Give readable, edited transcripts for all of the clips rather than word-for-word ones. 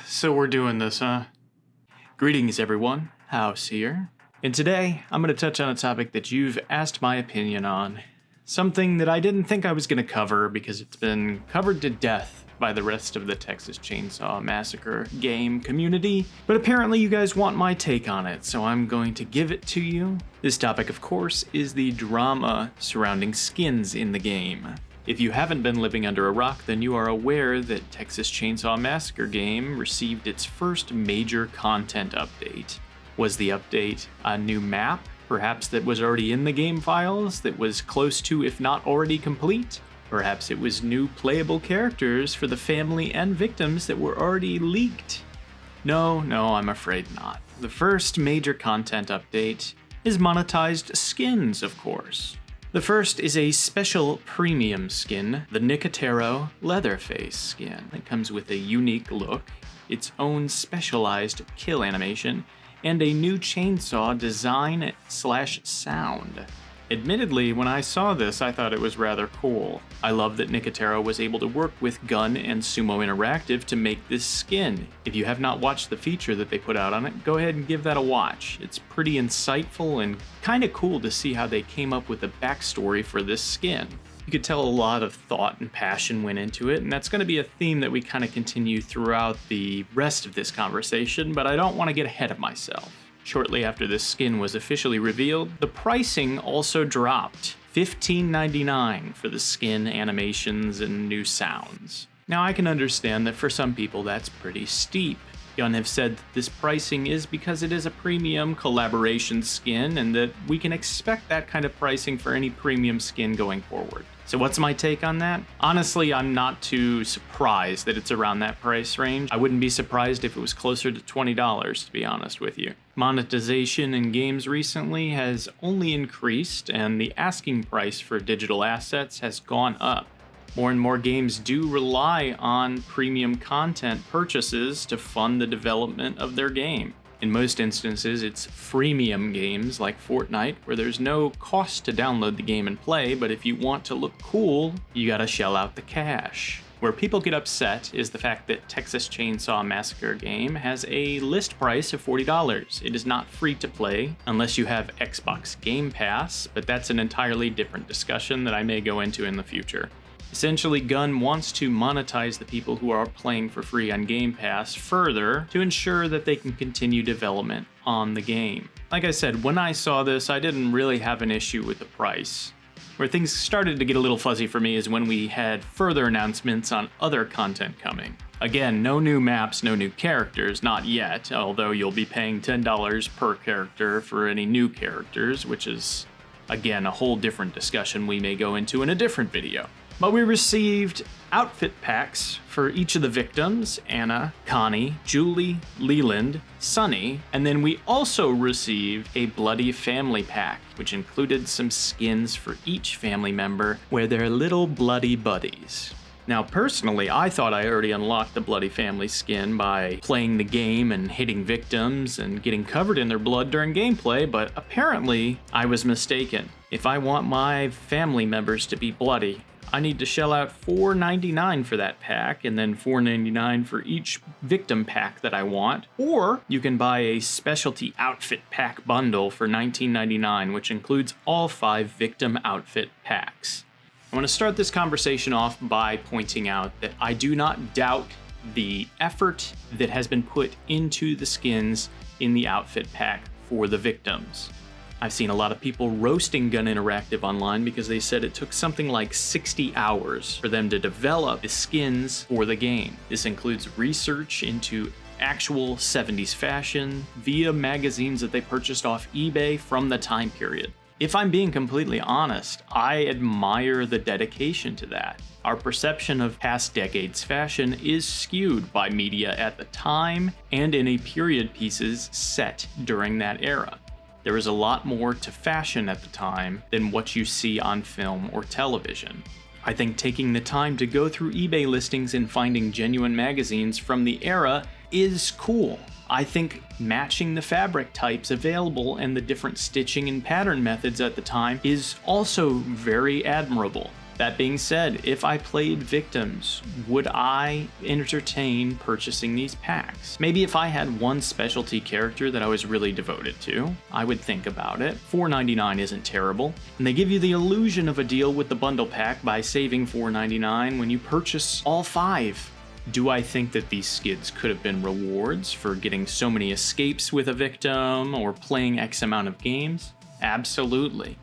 So we're doing this, huh? Greetings, everyone. House here. And today, I'm going to touch on a topic that you've asked my opinion on. Something that I didn't think I was going to cover because it's been covered to death by the rest of the Texas Chainsaw Massacre Game community. But apparently you guys want my take on it, so I'm going to give it to you. This topic, of course, is the drama surrounding skins in the game. If you haven't been living under a rock, then you are aware that Texas Chainsaw Massacre Game received its first major content update. Was the update a new map, perhaps that was already in the game files, that was close to, if not already complete? Perhaps it was new playable characters for the family and victims that were already leaked? No, I'm afraid not. The first major content update is monetized skins, of course. The first is a special premium skin, the Nicotero Leatherface skin. It comes with a unique look, its own specialized kill animation, and a new chainsaw design/sound. Admittedly, when I saw this, I thought it was rather cool. I love that Nicotero was able to work with Gun and Sumo Interactive to make this skin. If you have not watched the feature that they put out on it, go ahead and give that a watch. It's pretty insightful and kinda cool to see how they came up with the backstory for this skin. You could tell a lot of thought and passion went into it, and that's going to be a theme that we kind of continue throughout the rest of this conversation, but I don't want to get ahead of myself. Shortly after this skin was officially revealed, the pricing also dropped. $15.99 for the skin, animations, and new sounds. Now I can understand that for some people that's pretty steep. Gun have said that this pricing is because it is a premium collaboration skin and that we can expect that kind of pricing for any premium skin going forward. So what's my take on that? Honestly, I'm not too surprised that it's around that price range. I wouldn't be surprised if it was closer to $20, to be honest with you. Monetization in games recently has only increased, and the asking price for digital assets has gone up. More and more games do rely on premium content purchases to fund the development of their game. In most instances, it's freemium games like Fortnite, where there's no cost to download the game and play, but if you want to look cool, you gotta shell out the cash. Where people get upset is the fact that Texas Chainsaw Massacre Game has a list price of $40. It is not free to play unless you have Xbox Game Pass, but that's an entirely different discussion that I may go into in the future. Essentially, Gun wants to monetize the people who are playing for free on Game Pass further to ensure that they can continue development on the game. Like I said, when I saw this, I didn't really have an issue with the price. Where things started to get a little fuzzy for me is when we had further announcements on other content coming. Again, no new maps, no new characters, not yet, although you'll be paying $10 per character for any new characters, which is, again, a whole different discussion we may go into in a different video. But we received outfit packs for each of the victims, Anna, Connie, Julie, Leland, Sunny, and then we also received a Bloody Family pack, which included some skins for each family member where they're little bloody buddies. Now personally, I thought I already unlocked the Bloody Family skin by playing the game and hitting victims and getting covered in their blood during gameplay, but apparently I was mistaken. If I want my family members to be bloody, I need to shell out $4.99 for that pack, and then $4.99 for each victim pack that I want. Or you can buy a specialty outfit pack bundle for $19.99, which includes all 5 victim outfit packs. I want to start this conversation off by pointing out that I do not doubt the effort that has been put into the skins in the outfit pack for the victims. I've seen a lot of people roasting Gun Interactive online because they said it took something like 60 hours for them to develop the skins for the game. This includes research into actual 70s fashion via magazines that they purchased off eBay from the time period. If I'm being completely honest, I admire the dedication to that. Our perception of past decades fashion is skewed by media at the time and in a period pieces set during that era. There was a lot more to fashion at the time than what you see on film or television. I think taking the time to go through eBay listings and finding genuine magazines from the era is cool. I think matching the fabric types available and the different stitching and pattern methods at the time is also very admirable. That being said, if I played Victims, would I entertain purchasing these packs? Maybe if I had one specialty character that I was really devoted to, I would think about it. $4.99 isn't terrible, and they give you the illusion of a deal with the bundle pack by saving $4.99 when you purchase all 5. Do I think that these skids could have been rewards for getting so many escapes with a victim or playing X amount of games? Absolutely.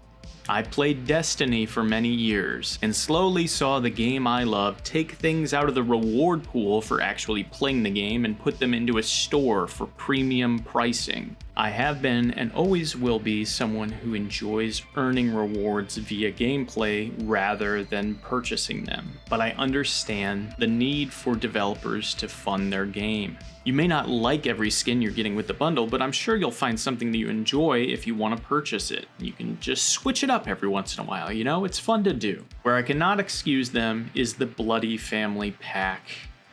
I played Destiny for many years and slowly saw the game I love take things out of the reward pool for actually playing the game and put them into a store for premium pricing. I have been and always will be someone who enjoys earning rewards via gameplay rather than purchasing them, but I understand the need for developers to fund their game. You may not like every skin you're getting with the bundle, but I'm sure you'll find something that you enjoy if you want to purchase it. You can just switch it up every once in a while, you know? It's fun to do. Where I cannot excuse them is the Bloody Family pack.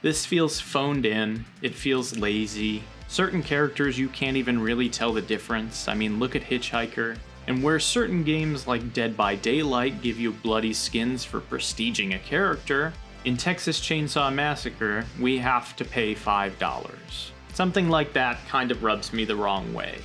This feels phoned in, it feels lazy. Certain characters you can't even really tell the difference. I mean, look at Hitchhiker. And where certain games like Dead by Daylight give you bloody skins for prestiging a character, in Texas Chainsaw Massacre, we have to pay $5. Something like that kind of rubs me the wrong way.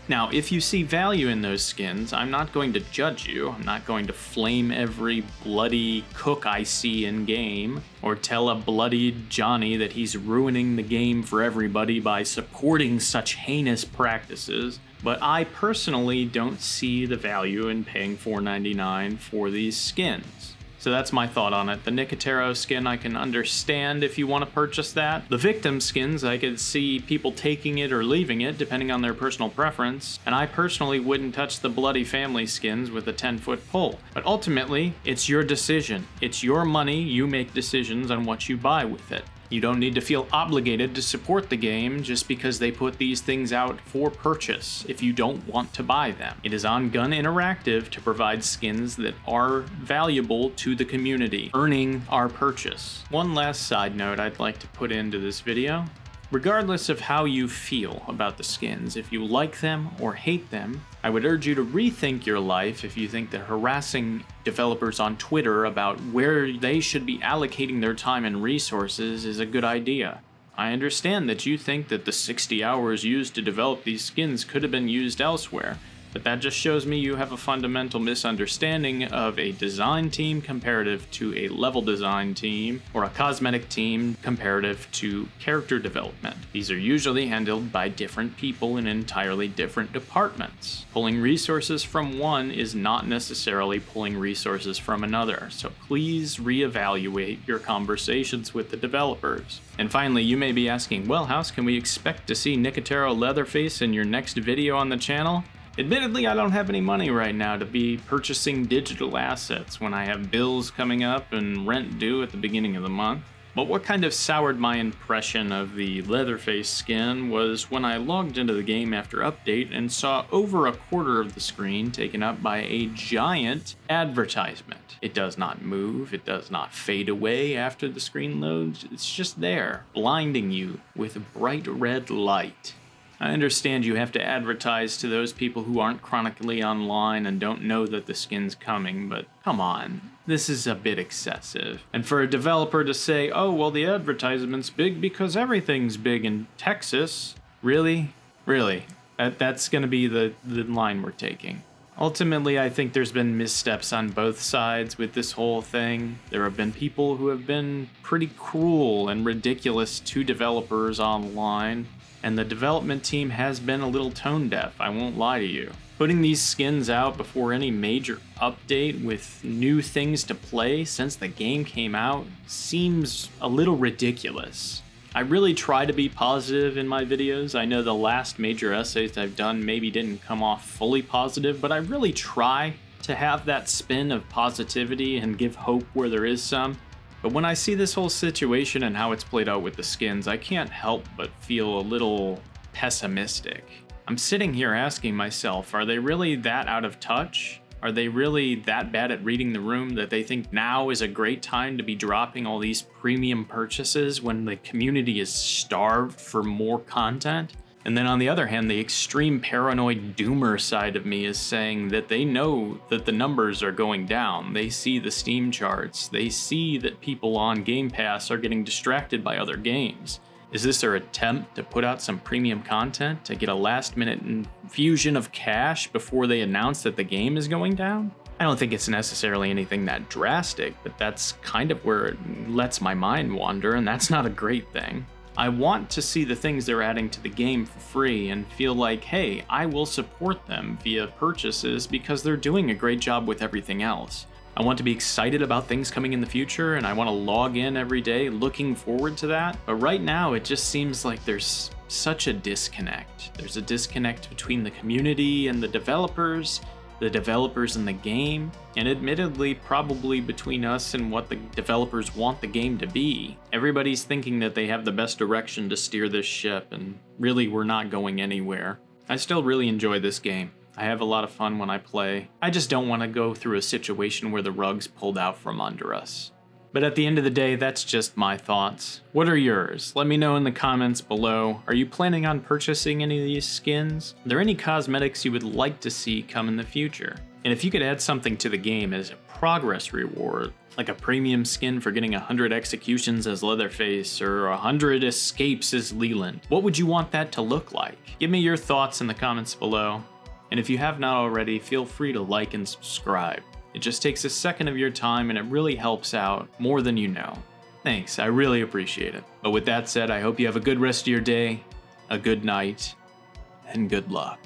Now, if you see value in those skins, I'm not going to judge you. I'm not going to flame every bloody cook I see in-game, or tell a bloodied Johnny that he's ruining the game for everybody by supporting such heinous practices. But I personally don't see the value in paying $4.99 for these skins. So that's my thought on it. The Nicotero skin I can understand if you want to purchase that. The Victim skins, I could see people taking it or leaving it depending on their personal preference. And I personally wouldn't touch the Bloody Family skins with a 10-foot pole. But ultimately, it's your decision. It's your money, you make decisions on what you buy with it. You don't need to feel obligated to support the game just because they put these things out for purchase if you don't want to buy them. It is on Gun Interactive to provide skins that are valuable to the community, earning our purchase. One last side note I'd like to put into this video. Regardless of how you feel about the skins, if you like them or hate them, I would urge you to rethink your life if you think that harassing developers on Twitter about where they should be allocating their time and resources is a good idea. I understand that you think that the 60 hours used to develop these skins could have been used elsewhere, but that just shows me you have a fundamental misunderstanding of a design team comparative to a level design team, or a cosmetic team comparative to character development. These are usually handled by different people in entirely different departments. Pulling resources from one is not necessarily pulling resources from another, so please reevaluate your conversations with the developers. And finally, you may be asking, well, how can we expect to see Nicotero Leatherface in your next video on the channel? Admittedly, I don't have any money right now to be purchasing digital assets when I have bills coming up and rent due at the beginning of the month. But what kind of soured my impression of the Leatherface skin was when I logged into the game after update and saw over a quarter of the screen taken up by a giant advertisement. It does not move, it does not fade away after the screen loads, it's just there, blinding you with bright red light. I understand you have to advertise to those people who aren't chronically online and don't know that the skin's coming, but come on, this is a bit excessive. And for a developer to say, oh, well, the advertisement's big because everything's big in Texas, really? Really? That's gonna be the line we're taking. Ultimately, I think there's been missteps on both sides with this whole thing. There have been people who have been pretty cruel and ridiculous to developers online. And the development team has been a little tone deaf, I won't lie to you. Putting these skins out before any major update with new things to play since the game came out seems a little ridiculous. I really try to be positive in my videos. I know the last major essays I've done maybe didn't come off fully positive, but I really try to have that spin of positivity and give hope where there is some. But when I see this whole situation and how it's played out with the skins, I can't help but feel a little pessimistic. I'm sitting here asking myself, are they really that out of touch? Are they really that bad at reading the room that they think now is a great time to be dropping all these premium purchases when the community is starved for more content? And then on the other hand, the extreme paranoid doomer side of me is saying that they know that the numbers are going down. They see the Steam charts. They see that people on Game Pass are getting distracted by other games. Is this their attempt to put out some premium content to get a last-minute infusion of cash before they announce that the game is going down? I don't think it's necessarily anything that drastic, but that's kind of where it lets my mind wander, and that's not a great thing. I want to see the things they're adding to the game for free and feel like, hey, I will support them via purchases because they're doing a great job with everything else. I want to be excited about things coming in the future, and I want to log in every day looking forward to that. But right now, it just seems like there's such a disconnect. There's a disconnect between the community and the developers in the game, and admittedly, probably between us and what the developers want the game to be. Everybody's thinking that they have the best direction to steer this ship, and really we're not going anywhere. I still really enjoy this game. I have a lot of fun when I play. I just don't want to go through a situation where the rug's pulled out from under us. But at the end of the day, that's just my thoughts. What are yours? Let me know in the comments below. Are you planning on purchasing any of these skins? Are there any cosmetics you would like to see come in the future? And if you could add something to the game as a progress reward, like a premium skin for getting 100 executions as Leatherface or 100 escapes as Leland, what would you want that to look like? Give me your thoughts in the comments below. And if you have not already, feel free to like and subscribe. It just takes a second of your time and it really helps out more than you know. Thanks, I really appreciate it. But with that said, I hope you have a good rest of your day, a good night, and good luck.